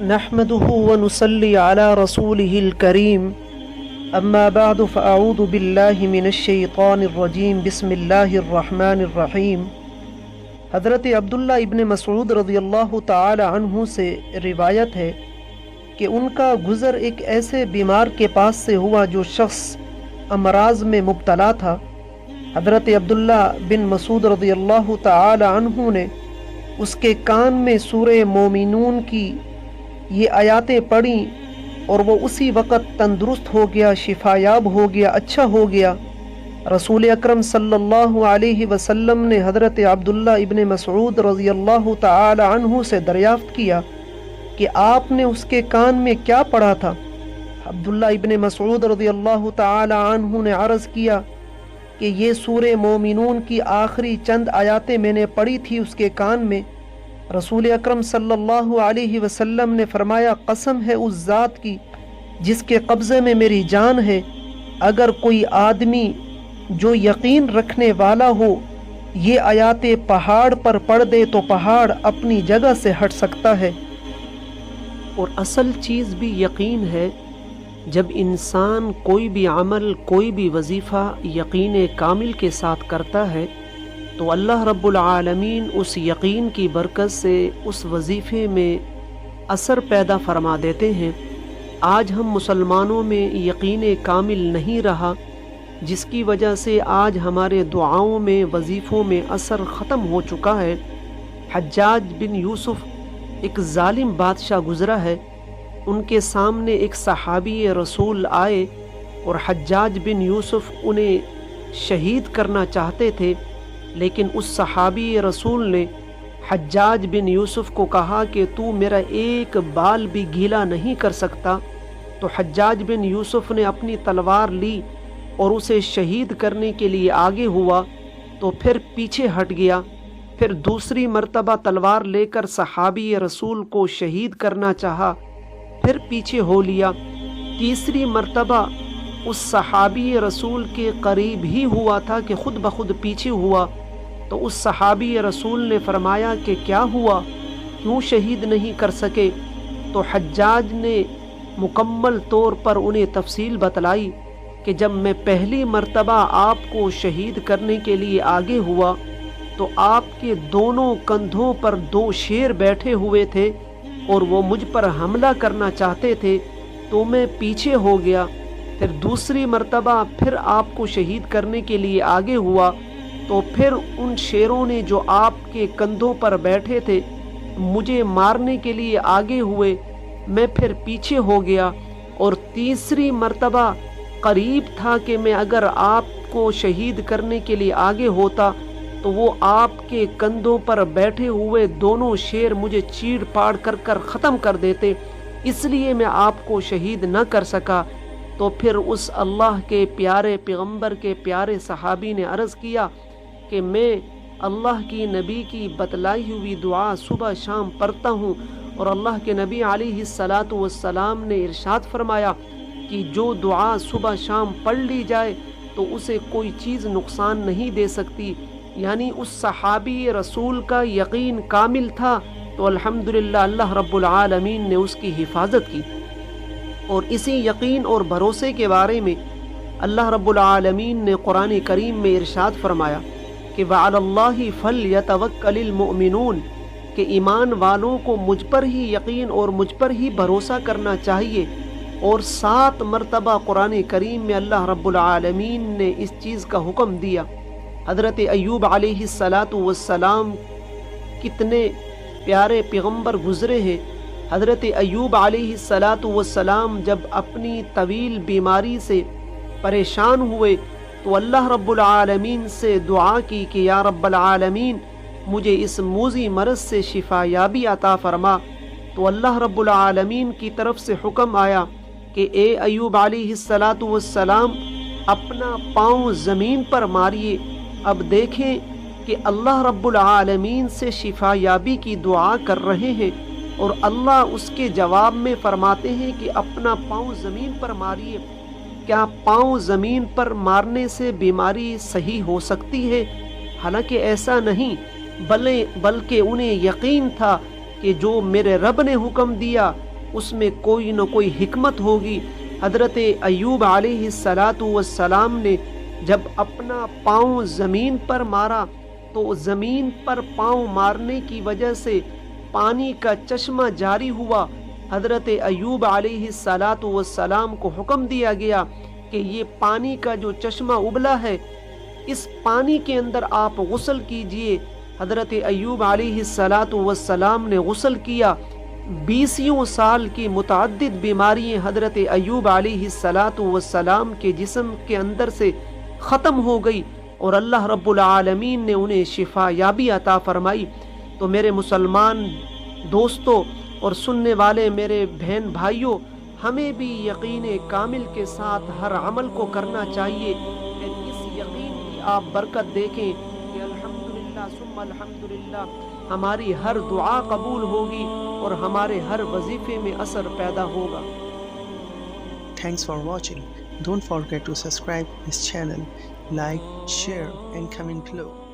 نحمده ونصلي على رسوله الكريم اما بعد فاعوذ باللہ من الشیطان الرجیم بسم اللہ الرحمن الرحیم۔ حضرت عبداللہ ابن مسعود رضی اللہ تعالی عنہ سے روایت ہے کہ ان کا گزر ایک ایسے بیمار کے پاس سے ہوا جو شخص امراض میں مبتلا تھا۔ حضرت عبداللہ بن مسعود رضی اللہ تعالی عنہ نے اس کے کان میں سورہ مومنون کی یہ آیاتیں پڑھیں اور وہ اسی وقت تندرست ہو گیا، شفایاب ہو گیا، اچھا ہو گیا۔ رسول اکرم صلی اللہ علیہ وسلم نے حضرت عبداللہ ابن مسعود رضی اللہ تعالی عنہ سے دریافت کیا کہ آپ نے اس کے کان میں کیا پڑھا تھا؟ عبداللہ ابن مسعود رضی اللہ تعالی عنہ نے عرض کیا کہ یہ سورہ مومنون کی آخری چند آیاتیں میں نے پڑھی تھی اس کے کان میں۔ رسول اکرم صلی اللہ علیہ وسلم نے فرمایا، قسم ہے اس ذات کی جس کے قبضے میں میری جان ہے، اگر کوئی آدمی جو یقین رکھنے والا ہو یہ آیاتیں پہاڑ پر پڑھ دے تو پہاڑ اپنی جگہ سے ہٹ سکتا ہے۔ اور اصل چیز بھی یقین ہے۔ جب انسان کوئی بھی عمل، کوئی بھی وظیفہ یقین کامل کے ساتھ کرتا ہے تو اللہ رب العالمین اس یقین کی برکت سے اس وظیفے میں اثر پیدا فرما دیتے ہیں۔ آج ہم مسلمانوں میں یقین کامل نہیں رہا، جس کی وجہ سے آج ہمارے دعاؤں میں، وظیفوں میں اثر ختم ہو چکا ہے۔ حجاج بن یوسف ایک ظالم بادشاہ گزرا ہے، ان کے سامنے ایک صحابی رسول آئے اور حجاج بن یوسف انہیں شہید کرنا چاہتے تھے، لیکن اس صحابی رسول نے حجاج بن یوسف کو کہا کہ تو میرا ایک بال بھی گیلا نہیں کر سکتا۔ تو حجاج بن یوسف نے اپنی تلوار لی اور اسے شہید کرنے کے لیے آگے ہوا تو پھر پیچھے ہٹ گیا، پھر دوسری مرتبہ تلوار لے کر صحابی رسول کو شہید کرنا چاہا، پھر پیچھے ہو لیا، تیسری مرتبہ اس صحابی رسول کے قریب ہی ہوا تھا کہ خود بخود پیچھے ہوا۔ تو اس صحابی رسول نے فرمایا کہ کیا ہوا، کیوں شہید نہیں کر سکے؟ تو حجاج نے مکمل طور پر انہیں تفصیل بتلائی کہ جب میں پہلی مرتبہ آپ کو شہید کرنے کے لیے آگے ہوا تو آپ کے دونوں کندھوں پر دو شیر بیٹھے ہوئے تھے اور وہ مجھ پر حملہ کرنا چاہتے تھے تو میں پیچھے ہو گیا، پھر دوسری مرتبہ پھر آپ کو شہید کرنے کے لیے آگے ہوا تو پھر ان شیروں نے جو آپ کے کندھوں پر بیٹھے تھے مجھے مارنے کے لیے آگے ہوئے، میں پھر پیچھے ہو گیا، اور تیسری مرتبہ قریب تھا کہ میں اگر آپ کو شہید کرنے کے لیے آگے ہوتا تو وہ آپ کے کندھوں پر بیٹھے ہوئے دونوں شیر مجھے چیڑ پاڑ کر ختم کر دیتے، اس لیے میں آپ کو شہید نہ کر سکا۔ تو پھر اس اللہ کے پیارے پیغمبر کے پیارے صحابی نے عرض کیا کہ میں اللہ کی نبی کی بتلائی ہوئی دعا صبح شام پڑھتا ہوں، اور اللہ کے نبی علیہ الصلاۃ والسلام نے ارشاد فرمایا کہ جو دعا صبح شام پڑھ لی جائے تو اسے کوئی چیز نقصان نہیں دے سکتی۔ یعنی اس صحابی رسول کا یقین کامل تھا تو الحمدللہ اللہ رب العالمین نے اس کی حفاظت کی۔ اور اسی یقین اور بھروسے کے بارے میں اللہ رب العالمین نے قرآن کریم میں ارشاد فرمایا کہ وَعَلَى اللَّهِ فَلْيَتَوَكَّلِ الْمُؤْمِنُونَ، کہ ایمان والوں کو مجھ پر ہی یقین اور مجھ پر ہی بھروسہ کرنا چاہیے۔ اور 7 مرتبہ قرآن کریم میں اللہ رب العالمین نے اس چیز کا حکم دیا۔ حضرت ایوب علیہ السلام کتنے پیارے پیغمبر گزرے ہیں۔ حضرت ایوب علیہ السلام جب اپنی طویل بیماری سے پریشان ہوئے تو اللہ رب العالمین سے دعا کی کہ یا رب العالمین مجھے اس موذی مرض سے شفا یابی عطا فرما۔ تو اللہ رب العالمین کی طرف سے حکم آیا کہ اے ایوب علیہ السلام اپنا پاؤں زمین پر ماریے۔ اب دیکھیں کہ اللہ رب العالمین سے شفا یابی کی دعا کر رہے ہیں اور اللہ اس کے جواب میں فرماتے ہیں کہ اپنا پاؤں زمین پر ماریے۔ کیا پاؤں زمین پر مارنے سے بیماری صحیح ہو سکتی ہے؟ حالانکہ ایسا نہیں، بلکہ انہیں یقین تھا کہ جو میرے رب نے حکم دیا اس میں کوئی نہ کوئی حکمت ہوگی۔ حضرت ایوب علیہ السلام نے جب اپنا پاؤں زمین پر مارا تو زمین پر پاؤں مارنے کی وجہ سے پانی کا چشمہ جاری ہوا۔ حضرت ایوب علیہ السلام کو حکم دیا گیا کہ یہ پانی کا جو چشمہ ابلا ہے اس پانی کے اندر آپ غسل کیجئے۔ حضرت ایوب علیہ السلام نے غسل کیا۔ 20 سال کی متعدد بیماریاں حضرت ایوب علیہ السلام کے جسم کے اندر سے ختم ہو گئی اور اللہ رب العالمین نے انہیں شفا یابی عطا فرمائی۔ تو میرے مسلمان دوستوں اور سننے والے میرے بہن بھائیوں، ہمیں بھی یقین کامل کے ساتھ ہر عمل کو کرنا چاہیے۔ پھر اس یقین کی آپ برکت دیکھیں کہ الحمدللہ ثم الحمدللہ ہماری ہر دعا قبول ہوگی اور ہمارے ہر وظیفے میں اثر پیدا ہوگا۔ Thanks for watching. Don't forget to subscribe this channel, like, share and comment below.